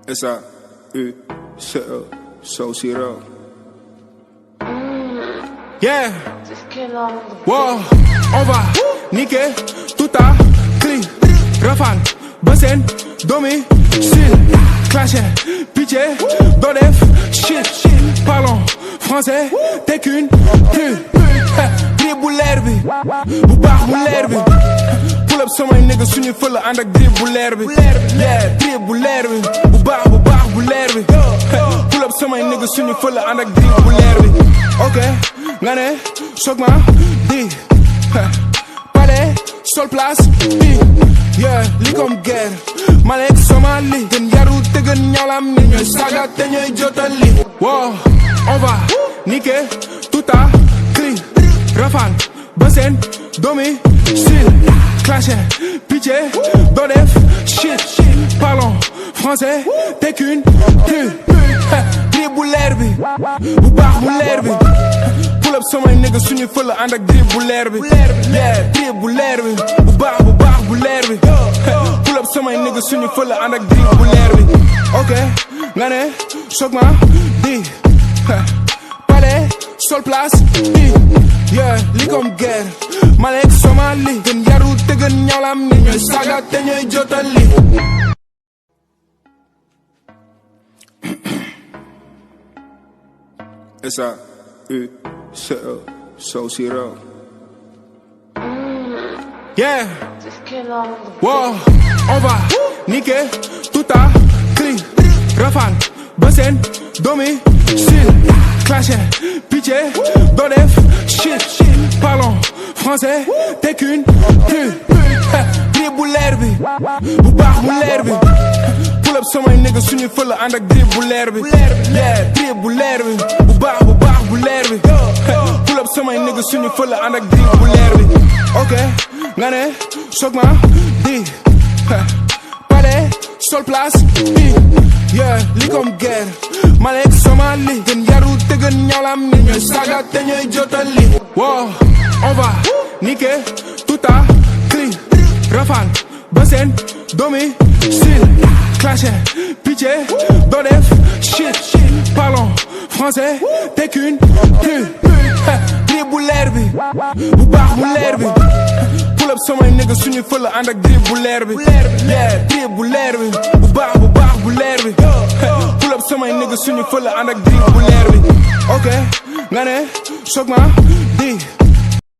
S-A-U-C-E, Sauciro. Yeah, wow, on va niquer tout à cri, rafale, bassin, domicile, clasher, pitié, dodef, shit, parlons français, t'es qu'une pute, dribble l'herbe, bu baax mu leer bi, pull up samay nigga suñu fël ànd ak dribble l'herbe, yeah, dribble l'herbe, bu baax bu leer bi, pull up samay nigga suñu fël ànd ak dribble l'herbe, ok. Nga ne soog ma di palais sol place bi yeah li comme guerre Malek Somali gën yaru te gën ñalam ni ñooy saga te ñooy jotali wow on va niquer tout à cri rafale bassin domicile clasher pitié dodef shit parlons français t'es qu'une pute dribble l'herbe bu baax mu leer bi pull up samay nigga suñu fël ànd ak dribble l'herbe yeah dribble l'herbe bu baax bu leer bi pull up samay nigga suñu fël ànd ak dribble l'herbe ok nga ne soog ma di palais sol place bi yeah li comme guerre Malek Somali gën yaru te gën ñalam ni ñooy saga te ñooy jotali S-A-U-C-E, Sauciro. Yeah, wow, on va niquer tout à cri, rafale, bassin, domicile, clasher, pitié, dodef, shit, parlons français, t'es qu'une pute, dribble l'herbe, bu baax mu leer bi. Pull up samay nigga suñu fël ànd ak dribble l'herbe yeah dribble l'herbe bu baax bu leer bi pull up samay nigga suñu fël ànd ak dribble l'herbe ok nga ne soog ma di palais sol place bi yeah li comme guerre Malek Somali gën yaru te gën ñalam ni ñooy saga te ñooy jotali wow on va niquer tout à cri rafale bassin domicile clasher, pitié, dodef, shit, parlons français, t'es qu'une pute, dribble l'herbe, bu baax mu leer bi, pull up samay nigga suñu fël ànd ak dribble l'herbe, yeah, dribble l'herbe, bu baax bu leer bi, pull up samay nigga suñu fël ànd ak dribble l'herbe, ok, nga ne soog ma di